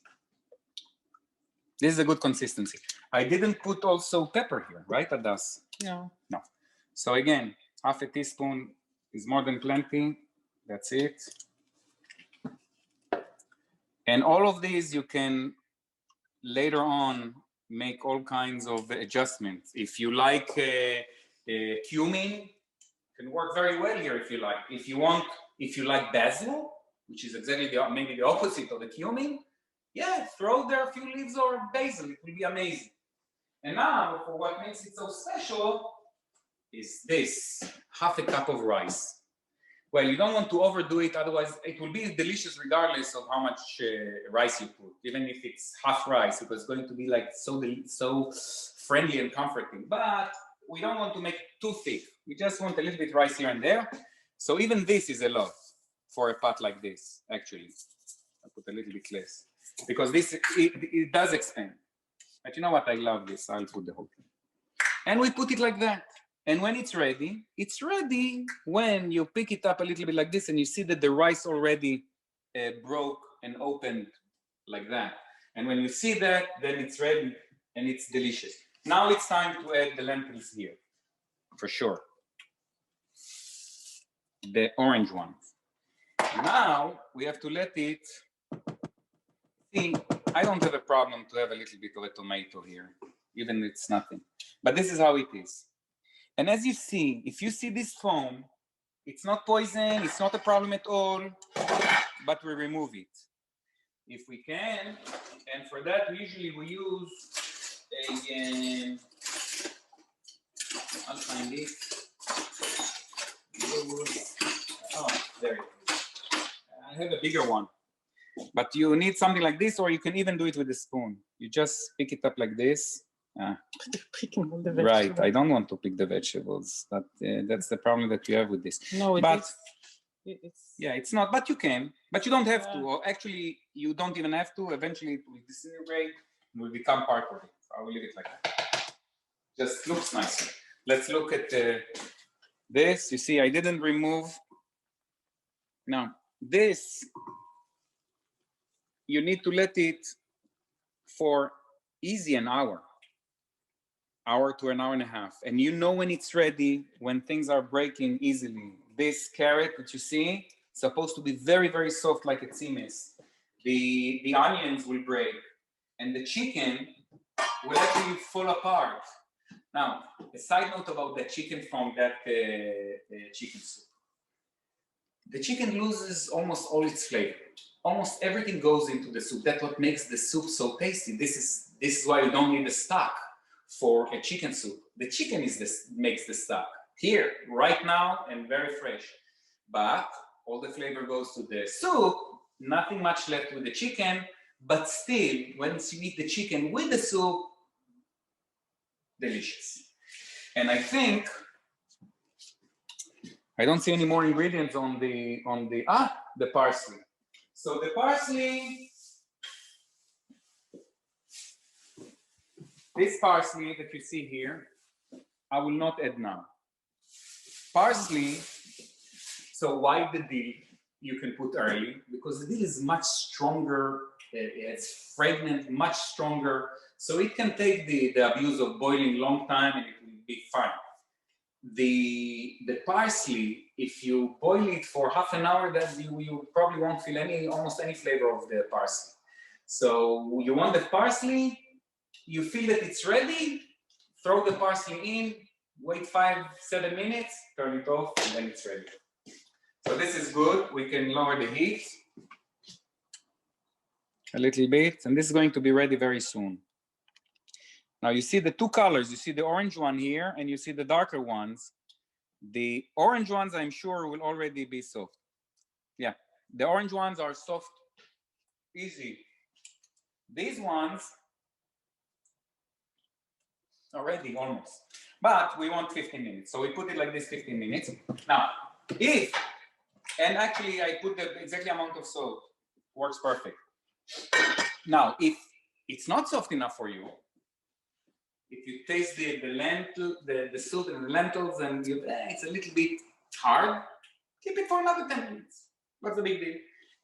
S1: This is a good consistency. I didn't put also pepper here, right, Adas?
S3: No.
S1: No. So again, half a teaspoon is more than plenty. That's it. And all of these you can later on make all kinds of adjustments. If you like cumin, can work very well here if you like. If you like basil, which is exactly maybe the opposite of the cumin, yeah, throw there a few leaves or basil, it will be amazing. And now, for what makes it so special is this, half a cup of rice. Well, you don't want to overdo it, otherwise it will be delicious regardless of how much rice you put, even if it's half rice, because it's going to be like so friendly and comforting. But we don't want to make it too thick. We just want a little bit rice here and there. So even this is a lot for a pot like this, actually. I'll put a little bit less, because this, it does expand. But you know what, I love this, I'll put the whole thing. And we put it like that. And when it's ready when you pick it up a little bit like this and you see that the rice already broke and opened like that. And when you see that, then it's ready and it's delicious. Now it's time to add the lentils here, for sure. The orange ones. Now we have to let it, see, I don't have a problem to have a little bit of a tomato here, even if it's nothing. But this is how it is. And as you see, if you see this foam, it's not poison, it's not a problem at all, but we remove it if we can. And for that, usually we use a, I'll find it. Oh, there it is. I have a bigger one, but you need something like this, or you can even do it with a spoon. You just pick it up like this. Right, I don't want to pick the vegetables. That's the problem that you have with this.
S3: No, it's
S1: yeah, it's not, but you can, but you don't have to. Or actually, you don't even have to. Eventually, it will disintegrate and will become part of it. I will leave it like that. Just looks nicer. Let's look at this. You see, I didn't remove. Now, this, you need to let it for easy an hour to an hour and a half. And you know when it's ready, when things are breaking easily. This carrot that you see, it's supposed to be very, very soft like a tzimis. The onions will break and the chicken will actually fall apart. Now, a side note about the chicken from that chicken soup. the chicken loses almost all its flavor. Almost everything goes into the soup. That's what makes the soup so tasty. This is why you don't need a stock for a chicken soup. The chicken makes the stock here, right now, and very fresh. But all the flavor goes to the soup, nothing much left with the chicken, but still, once you eat the chicken with the soup, delicious. And I think, I don't see any more ingredients on the parsley. So the parsley, this parsley that you see here, I will not add now. Parsley, so why the dill you can put early? Because the dill is much stronger, it's fragrant, much stronger, so it can take the abuse of boiling long time and it will be fine. The parsley, if you boil it for half an hour, then you probably won't feel almost any flavor of the parsley. So you want the parsley, you feel that it's ready, throw the parsley in, wait 5-7 minutes, turn it off, and then it's ready. So this is good. We can lower the heat a little bit, and this is going to be ready very soon. Now you see the two colors. You see the orange one here, and you see the darker ones. The orange ones, I'm sure, will already be soft. Yeah, the orange ones are soft, easy. These ones are ready almost, but we want 15 minutes. So we put it like this, 15 minutes. Now, and actually I put the exact amount of salt, works perfect. Now, if it's not soft enough for you, if you taste the soup and the lentils and it's a little bit hard, keep it for another 10 minutes. What's the big deal?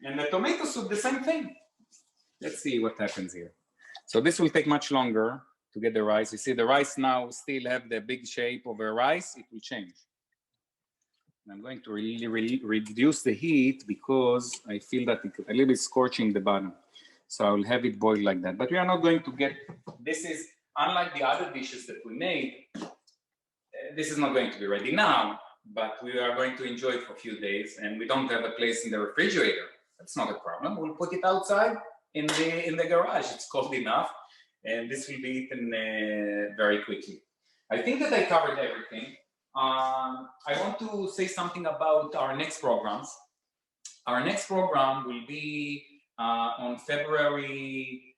S1: And the tomato soup, the same thing. Let's see what happens here. So this will take much longer to get the rice. You see the rice now still have the big shape of a rice. It will change. And I'm going to really reduce the heat because I feel that it's a little bit scorching the bottom. So I will have it boiled like that. But we are not going to get, this is, unlike the other dishes that we made, this is not going to be ready now, but we are going to enjoy it for a few days, and we don't have a place in the refrigerator. That's not a problem. We'll put it outside in the garage. It's cold enough, and this will be eaten very quickly. I think that I covered everything. I want to say something about our next programs. Our next program will be on February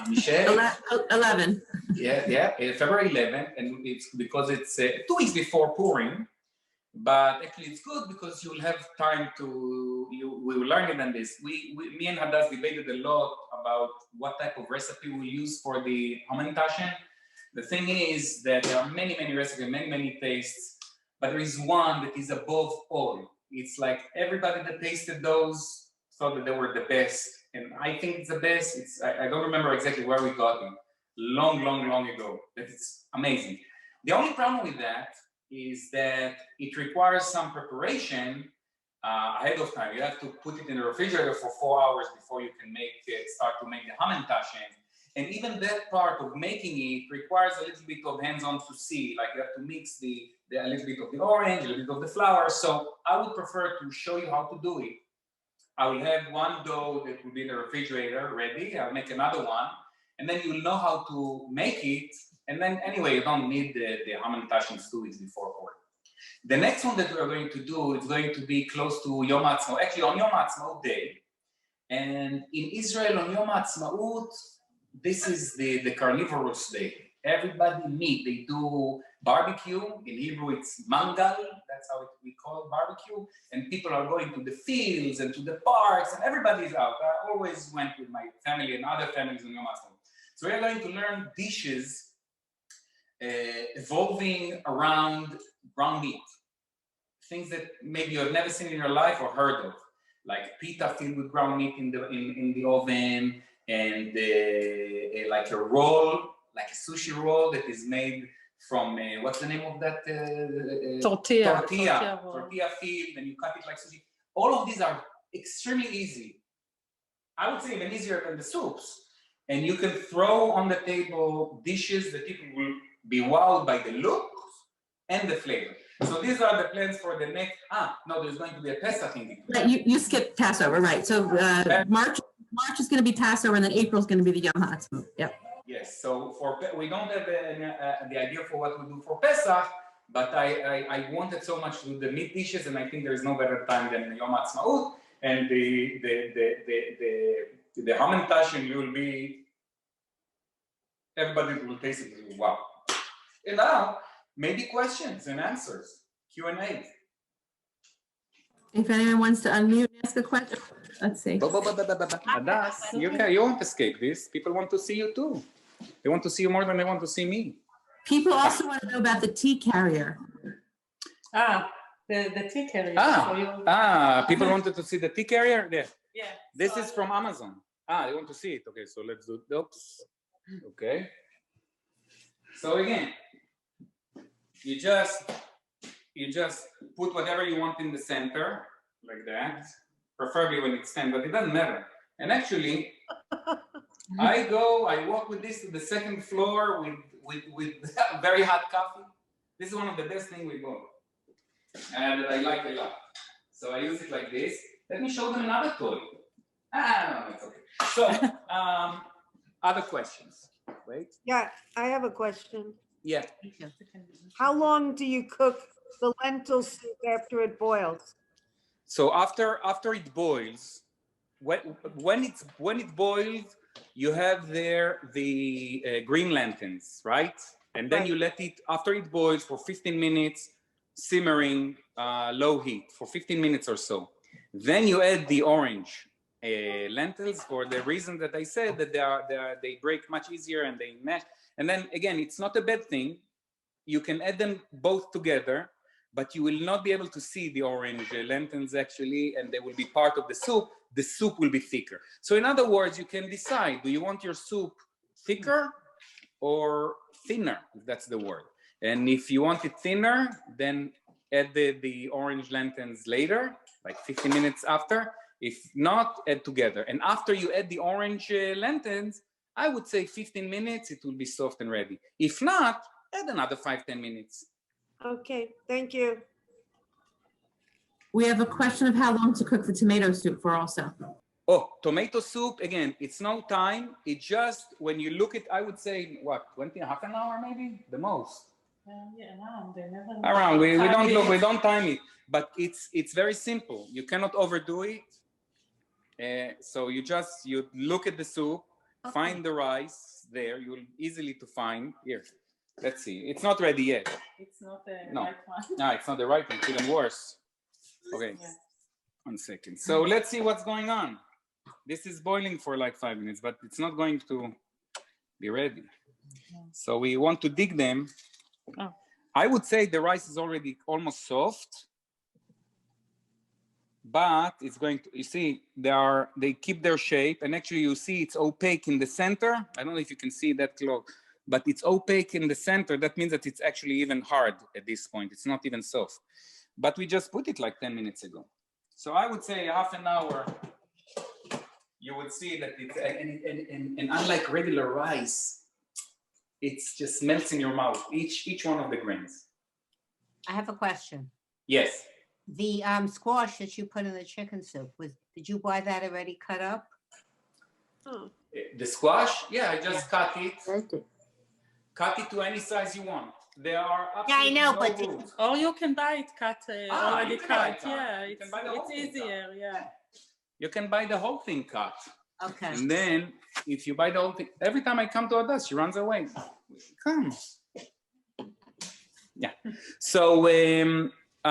S1: Michelle?
S4: 11.
S1: Yeah, February 11th, and it's because it's 2 weeks before Purim, but actually it's good because you will have time we will learn it on this. Me and Hadass debated a lot about what type of recipe we'll use for the Hamantashen. The thing is that there are many recipes, many tastes, but there is one that is above all. It's like everybody that tasted those thought that they were the best. And I think it's the best. I don't remember exactly where we got them. Long ago. But it's amazing. The only problem with that is that it requires some preparation ahead of time. You have to put it in the refrigerator for 4 hours before you can start to make the Hamantashen. And even that part of making it requires a little bit of hands-on to see. Like you have to mix a little bit of the orange, a little bit of the flour. So I would prefer to show you how to do it. I will have one dough that will be in the refrigerator ready. I'll make another one, and then you'll know how to make it. And then anyway, you don't need the Hamantashen 2 weeks before Purim. The next one that we're going to do is going to be close to Yom Ha'atzmaut, actually on Yom Ha'atzmaut day. And in Israel on Yom Ha'atzmaut, this is the carnivorous day. Everybody meet. They do barbecue. In Hebrew, it's mangal. That's how we call barbecue. And people are going to the fields and to the parks, and everybody's out. I always went with my family and other families on Yom Ha'atzmaut. So we're going to learn dishes evolving around ground meat. Things that maybe you have never seen in your life or heard of, like pita filled with ground meat in the oven, and like a roll, like a sushi roll that is made from what's the name of that?
S3: Tortilla
S1: filled, and you cut it like sushi. All of these are extremely easy. I would say even easier than the soups. And you can throw on the table dishes that people will be wowed by the look and the flavor. So these are the plans for the next. No, there's going to be a Pesach in between.
S4: Right, you skipped Passover, right? So March is going to be Passover, and then April is going to be the Yom HaAtzmaut. Yep.
S1: Yes. So we don't have the idea for what we do for Pesach, but I wanted so much to do the meat dishes, and I think there is no better time than Yom HaAtzmaut, and the Hamantash, and you will be. Everybody will taste it. Wow. And now, maybe questions and answers, Q&A.
S4: If anyone wants to unmute and ask a question, let's see.
S1: Adas, you won't escape this. People want to see you too. They want to see you more than they want to see me.
S4: People also want to know about the tea carrier.
S3: The tea carrier.
S1: People wanted to see the tea carrier? There.
S3: Yeah.
S1: This is from Amazon. They want to see it. Okay, so let's do, oops. Okay. So again, you just put whatever you want in the center, like that, preferably when it's 10, but it doesn't matter. And actually, I walk with this to the second floor with very hot coffee. This is one of the best things we bought, and I like a lot. So I use it like this. Let me show them another toy. No, it's okay. So, other questions? Wait.
S5: Yeah, I have a question.
S1: Yeah.
S5: How long do you cook the lentil soup after it boils?
S1: So after it boils, when it boils, you have there the green lentils, right? And then you let it, after it boils for 15 minutes, simmering, low heat for 15 minutes or so. Then you add the orange lentils for the reason that I said, that they break much easier and they mash. And then again, it's not a bad thing. You can add them both together, but you will not be able to see the orange lentils actually, and they will be part of the soup. The soup will be thicker. So in other words, you can decide, do you want your soup thicker or thinner, if that's the word? And if you want it thinner, then add the orange lentils later, like 15 minutes after. If not, add together. And after you add the orange lentils, I would say 15 minutes, it will be soft and ready. If not, add another 5-10 minutes.
S5: Okay, thank you.
S4: We have a question of how long to cook the tomato soup for also.
S1: Oh, tomato soup, again, it's no time. It just, when you look at, I would say, what, half an hour maybe? The most. Around, we don't look, we don't time it. But it's very simple. You cannot overdo it. So you look at the soup, find the rice there. You'll easily to find here. Let's see. It's not ready yet.
S3: It's not the right one.
S1: No, it's not the right one. It's even worse. Okay. Yeah. 1 second. So let's see what's going on. This is boiling for like 5 minutes, but it's not going to be ready. So we want to dig them. Oh. I would say the rice is already almost soft. But it's going to, you see, they keep their shape, and actually you see it's opaque in the center. I don't know if you can see that close, but it's opaque in the center. That means that it's actually even hard at this point. It's not even soft. But we just put it like 10 minutes ago. So I would say half an hour, you would see that it's, and unlike regular rice, it's just melts in your mouth, each one of the grains.
S6: I have a question.
S1: Yes.
S6: The squash that you put in the chicken soup, did you buy that already cut up?
S5: Oh.
S1: The squash? Yeah, I just cut it. Cut it to any size you want. There are
S6: I know, but
S1: rules.
S3: Or you can buy it cut already cut.
S1: Yeah,
S3: it's easier. Yeah.
S1: You can buy the whole thing cut.
S6: Okay.
S1: And then if you buy the whole thing, every time I come to Adas, she runs away. Come. Yeah. So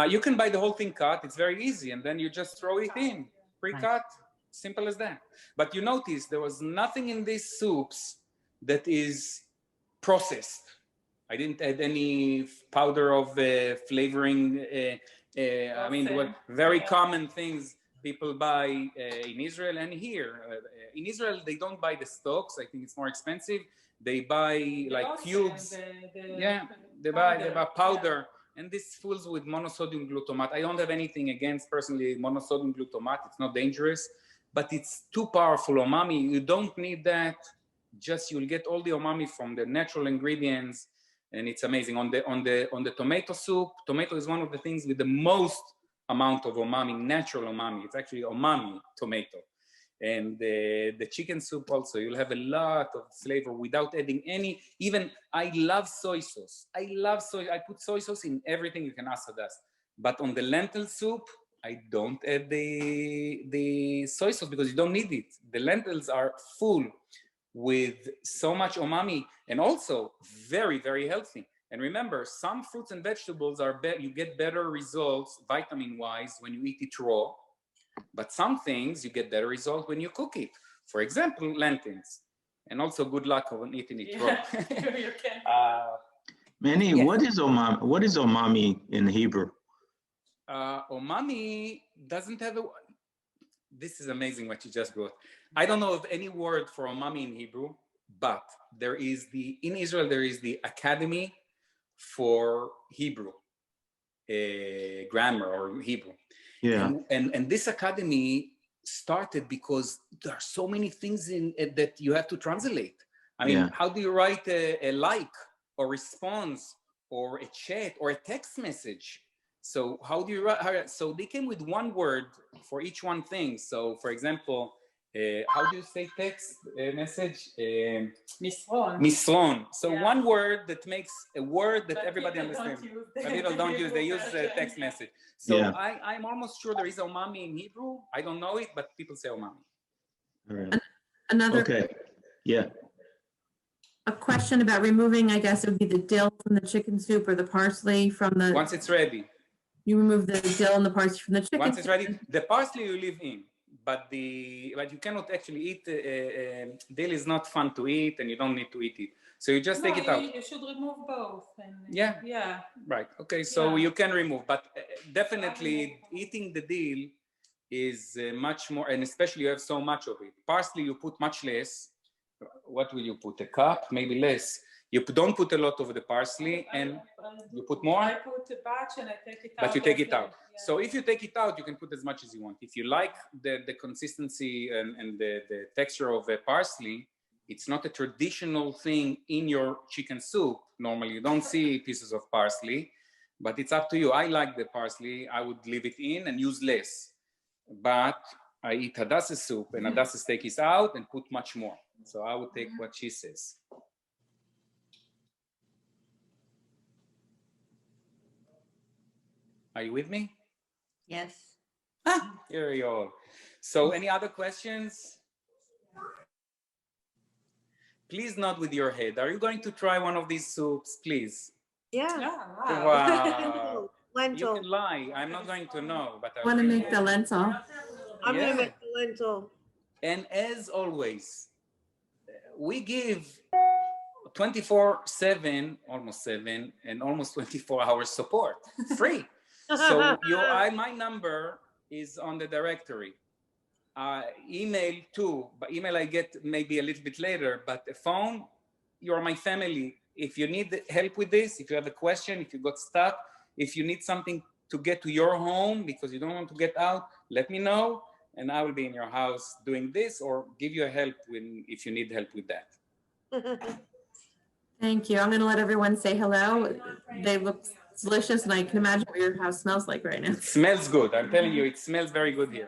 S1: you can buy the whole thing cut. It's very easy, and then you just throw it in pre-cut. Simple as that. But you notice there was nothing in these soups that is processed. I didn't add any powder of flavoring. I mean, what very common things people buy in Israel and here. In Israel, they don't buy the stocks. I think it's more expensive. They buy like cubes. They buy powder. And this fills with monosodium glutamate. I don't have anything against personally monosodium glutamate. It's not dangerous, but it's too powerful umami. You don't need that. Just you'll get all the umami from the natural ingredients. and it's amazing. On the tomato soup, tomato is one of the things with the most amount of umami, natural umami. It's actually umami tomato. And the chicken soup also, you'll have a lot of flavor without adding any, even, I love soy sauce. I put soy sauce in everything you can ask us. But on the lentil soup, I don't add the soy sauce because you don't need it. The lentils are full with so much umami and also very, very healthy. And remember, some fruits and vegetables are you get better results vitamin-wise when you eat it raw. But some things you get better result when you cook it. For example, lentils. And also good luck on eating it raw.
S3: You can.
S7: Manny,
S1: Yes.
S7: what is umami? What is umami in Hebrew?
S1: Umami doesn't have a... This is amazing what you just brought. I don't know of any word for umami in Hebrew, but there is in Israel, there is the Academy for Hebrew, grammar or Hebrew.
S7: Yeah.
S1: And this academy started because there are so many things in it that you have to translate. I mean, how do you write a like or response or a chat or a text message? So how do you write? So they came with one word for each one thing. So for example, how do you say text message?
S3: Misron.
S1: Misron. So
S3: Yeah.
S1: one word that makes a word that
S3: But
S1: everybody
S3: people don't
S1: understands.
S3: use
S1: But people don't use, they use text message. So
S7: Yeah.
S1: I'm almost sure there is umami in Hebrew. I don't know it, but people say umami.
S7: All right.
S4: Another,
S7: Okay. Yeah.
S4: a question about removing, I guess it would be the dill from the chicken soup or the parsley from the,
S1: Once it's ready.
S4: you remove the dill and the parsley from the chicken.
S1: Once it's
S4: soup.
S1: ready, the parsley you leave in, but you cannot actually eat. Dill is not fun to eat, and you don't need to eat it. So you just take it out.
S3: You should remove both. And,
S1: Yeah.
S3: Yeah.
S1: Right. Okay. So
S3: Yeah.
S1: you can remove, but definitely eating the dill is much more, and especially you have so much of it. Parsley you put much less. What will you put? A cup, maybe less. You don't put a lot of the parsley, and you put more.
S3: I put a batch and I take it out.
S1: But you take it out.
S3: Yeah.
S1: So if you take it out, you can put as much as you want. If you like the consistency and the texture of the parsley, it's not a traditional thing in your chicken soup. Normally, you don't see pieces of parsley, but it's up to you. I like the parsley. I would leave it in and use less. But I eat Hadassah soup, and Hadassah steak is out and put much more. So I would take what she says. Are you with me?
S6: Yes.
S1: Here you are. So any other questions? Please not with your head. Are you going to try one of these soups, please?
S5: Yeah,
S3: Yeah, wow.
S1: Wow. You
S5: lentil.
S1: can lie. I'm not going to know, but
S4: I want to make the lentil.
S5: I'm
S1: Yeah.
S5: gonna make the lentil.
S1: And as always, we give 24/7, almost 7, and almost 24 hours support, free. So my number is on the directory. Email too, but email I get maybe a little bit later, but the phone, you're my family. If you need help with this, if you have a question, if you got stuck, if you need something to get to your home because you don't want to get out, let me know, and I will be in your house doing this or give you a help if you need help with that.
S4: Thank you. I'm going to let everyone say hello. They look delicious, and I can imagine what your house smells like right now.
S1: It smells good. I'm telling you, it smells very good here.